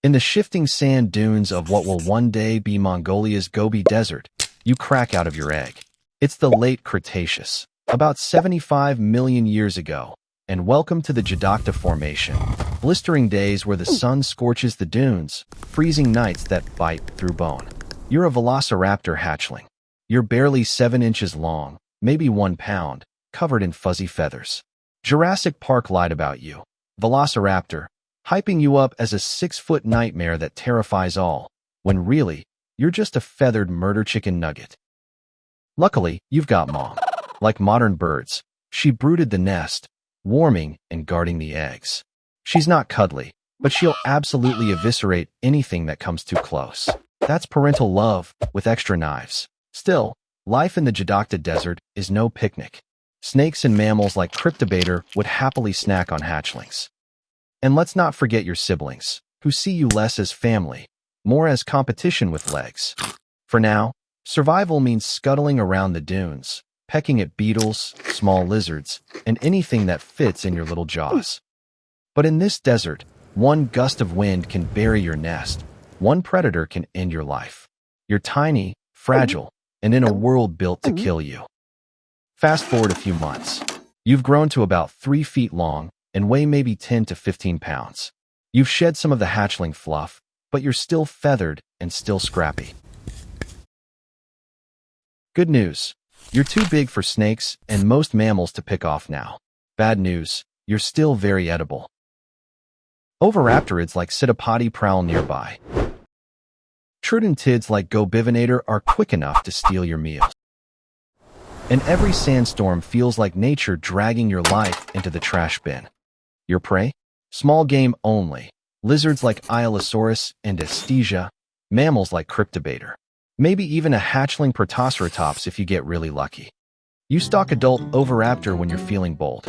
In the shifting sand dunes of what will one day be Mongolia's Gobi Desert, you crack out of your egg. It's the late Cretaceous, about 75 million years ago, and welcome to the Jadakta Formation, blistering days where the sun scorches the dunes, freezing nights that bite through bone. You're a Velociraptor hatchling. You're barely 7 inches long, maybe 1 pound, covered in fuzzy feathers. Jurassic Park lied about you. Velociraptor, hyping you up as a 6-foot nightmare that terrifies all, when really, you're just a feathered murder chicken nugget. Luckily, you've got Mom. Like modern birds, she brooded the nest, warming and guarding the eggs. She's not cuddly, but she'll absolutely eviscerate anything that comes too close. That's parental love, with extra knives. Still, life in the Jadakta Desert is no picnic. Snakes and mammals like Cryptobator would happily snack on hatchlings. And let's not forget your siblings, who see you less as family, more as competition with legs. For now, survival means scuttling around the dunes, pecking at beetles, small lizards, and anything that fits in your little jaws. But in this desert, one gust of wind can bury your nest. One predator can end your life. You're tiny, fragile, and in a world built to kill you. Fast forward a few months. You've grown to about 3 feet long and weigh maybe 10 to 15 pounds. You've shed some of the hatchling fluff, but you're still feathered and still scrappy. Good news. You're too big for snakes and most mammals to pick off now. Bad news. You're still very edible. Oviraptorids like Psittacipodi prowl nearby. Troodontids like Gobivinator are quick enough to steal your meals. And every sandstorm feels like nature dragging your life into the trash bin. Your prey? Small game only. Lizards like Ailosaurus and Astesia, mammals like Cryptobator. Maybe even a hatchling Protoceratops if you get really lucky. You stalk adult Oviraptor when you're feeling bold.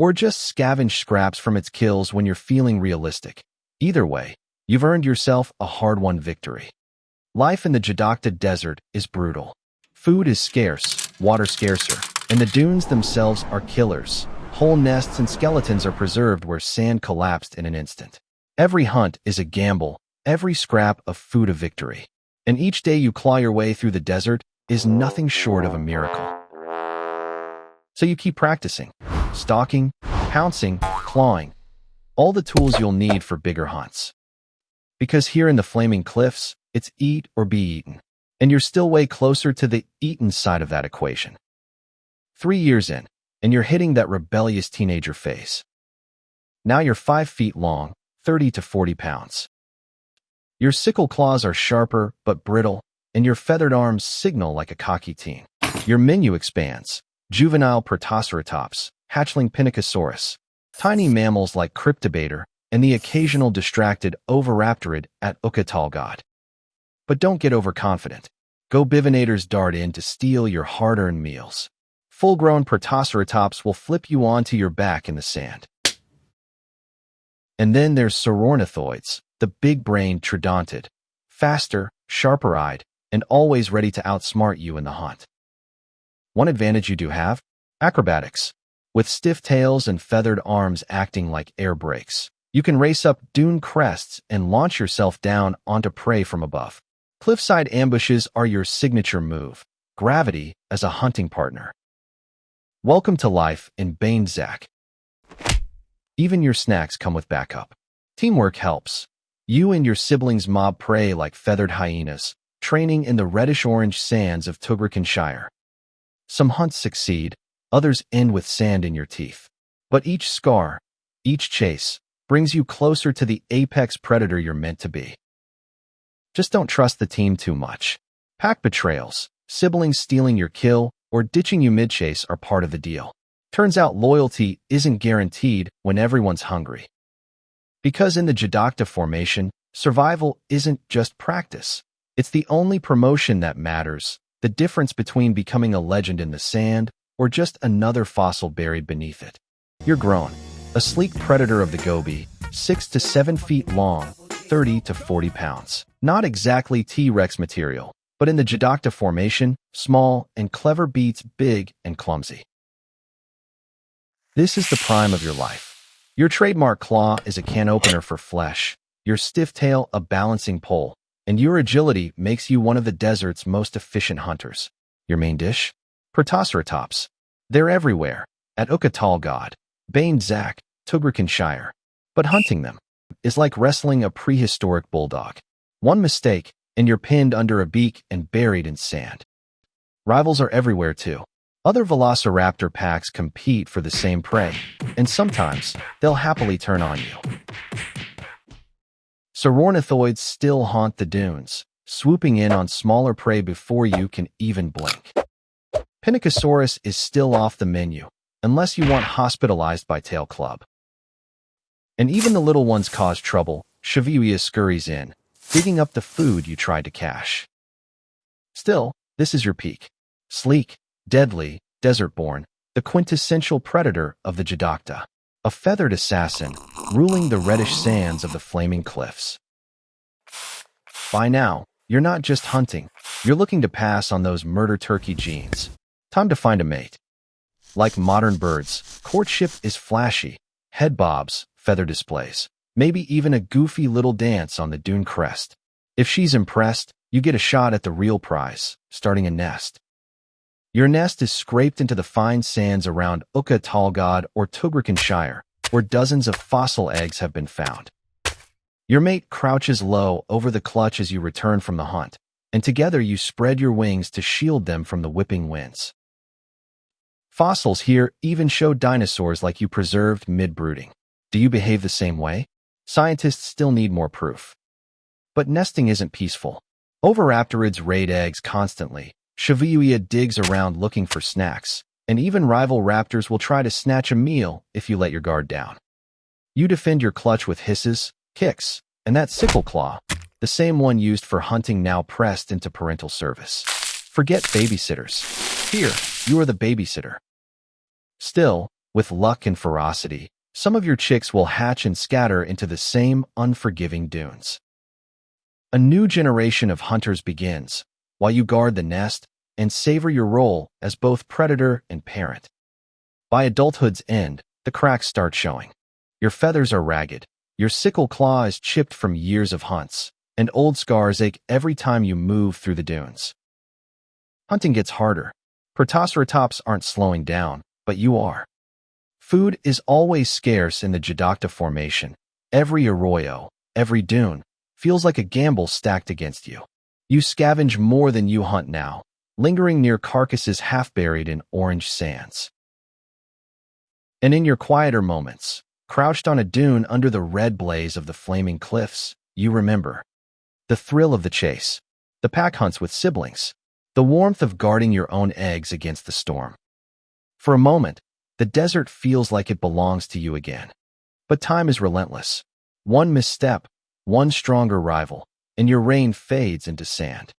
Or just scavenge scraps from its kills when you're feeling realistic. Either way, you've earned yourself a hard-won victory. Life in the Jadakta Desert is brutal. Food is scarce, water scarcer, and the dunes themselves are killers. Whole nests and skeletons are preserved where sand collapsed in an instant. Every hunt is a gamble, every scrap of food a victory. And each day you claw your way through the desert is nothing short of a miracle. So you keep practicing, stalking, pouncing, clawing, all the tools you'll need for bigger hunts. Because here in the Flaming Cliffs, it's eat or be eaten. And you're still way closer to the eaten side of that equation. 3 years in, and you're hitting that rebellious teenager phase. Now you're 5 feet long, 30 to 40 pounds. Your sickle claws are sharper but brittle, and your feathered arms signal like a cocky teen. Your menu expands. Juvenile Protoceratops, hatchling Pinacosaurus, tiny mammals like Cryptobator, and the occasional distracted Oviraptorid at Ukatalgod. But don't get overconfident. Gobivinators dart in to steal your hard-earned meals. Full-grown Protoceratops will flip you onto your back in the sand. And then there's Saurornithoids, the big-brained Troodontid, faster, sharper-eyed, and always ready to outsmart you in the hunt. One advantage you do have? Acrobatics. With stiff tails and feathered arms acting like air brakes, you can race up dune crests and launch yourself down onto prey from above. Cliffside ambushes are your signature move. Gravity as a hunting partner. Welcome to life in Banezak. Even your snacks come with backup. Teamwork helps. You and your siblings mob prey like feathered hyenas, training in the reddish-orange sands of Tugricanshire. Some hunts succeed, others end with sand in your teeth. But each scar, each chase, brings you closer to the apex predator you're meant to be. Just don't trust the team too much. Pack betrayals, siblings stealing your kill, or ditching you mid-chase are part of the deal. Turns out loyalty isn't guaranteed when everyone's hungry. Because in the Jadakta Formation, survival isn't just practice. It's the only promotion that matters, the difference between becoming a legend in the sand or just another fossil buried beneath it. You're grown, a sleek predator of the Gobi, 6 to 7 feet long, 30 to 40 pounds. Not exactly T-Rex material, but in the Jadakta Formation, small and clever beats big and clumsy. This is the prime of your life. Your trademark claw is a can opener for flesh, your stiff tail a balancing pole, and your agility makes you one of the desert's most efficient hunters. Your main dish? Velociraptors. They're everywhere, at Toland, Bain Zach, Toland. But hunting them is like wrestling a prehistoric bulldog. One mistake, and you're pinned under a beak and buried in sand. Rivals are everywhere too. Other velociraptor packs compete for the same prey, and sometimes they'll happily turn on you. Ornithoids still haunt the dunes, swooping in on smaller prey before you can even blink. Pinacosaurus is still off the menu, unless you want hospitalized by tail club. And even the little ones cause trouble. Juvenile scurries in, digging up the food you tried to cache. Still, this is your peak. Sleek, deadly, desert-born, the quintessential predator of the Jadocta, a feathered assassin ruling the reddish sands of the flaming cliffs. By now, you're not just hunting, you're looking to pass on those murder turkey genes. Time to find a mate. Like modern birds, courtship is flashy, head bobs, feather displays, maybe even a goofy little dance on the dune crest. If she's impressed, you get a shot at the real prize, starting a nest. Your nest is scraped into the fine sands around Toland or Toland, where dozens of fossil eggs have been found. Your mate crouches low over the clutch as you return from the hunt, and together you spread your wings to shield them from the whipping winds. Fossils here even show dinosaurs like you preserved mid-brooding. Do you behave the same way? Scientists still need more proof. But nesting isn't peaceful. Oviraptorids raid eggs constantly. Juvenile digs around looking for snacks, and even rival raptors will try to snatch a meal if you let your guard down. You defend your clutch with hisses, kicks, and that sickle claw, the same one used for hunting now pressed into parental service. Forget babysitters. Here, you are the babysitter. Still, with luck and ferocity, some of your chicks will hatch and scatter into the same unforgiving dunes. A new generation of hunters begins, while you guard the nest and savor your role as both predator and parent. By adulthood's end, the cracks start showing. Your feathers are ragged, your sickle claw is chipped from years of hunts, and old scars ache every time you move through the dunes. Hunting gets harder. Velociraptors aren't slowing down, but you are. Food is always scarce in the Jadocta Formation. Every arroyo, every dune, feels like a gamble stacked against you. You scavenge more than you hunt now, lingering near carcasses half buried in orange sands. And in your quieter moments, crouched on a dune under the red blaze of the flaming cliffs, you remember the thrill of the chase, the pack hunts with siblings, the warmth of guarding your own eggs against the storm. For a moment, the desert feels like it belongs to you again. But time is relentless. One misstep, one stronger rival, and your reign fades into sand.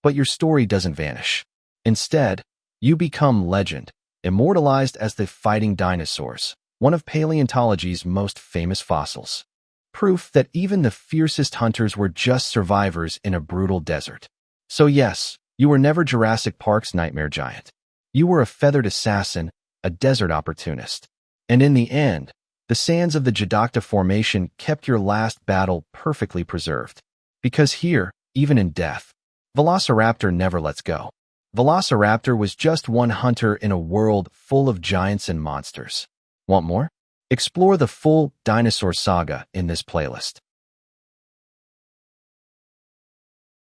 But your story doesn't vanish. Instead, you become legend, immortalized as the fighting dinosaurs, one of paleontology's most famous fossils. Proof that even the fiercest hunters were just survivors in a brutal desert. So yes, you were never Jurassic Park's nightmare giant. You were a feathered assassin, a desert opportunist. And in the end, the sands of the Jadocta Formation kept your last battle perfectly preserved. Because here, even in death, Velociraptor never lets go. Velociraptor was just one hunter in a world full of giants and monsters. Want more? Explore the full dinosaur saga in this playlist.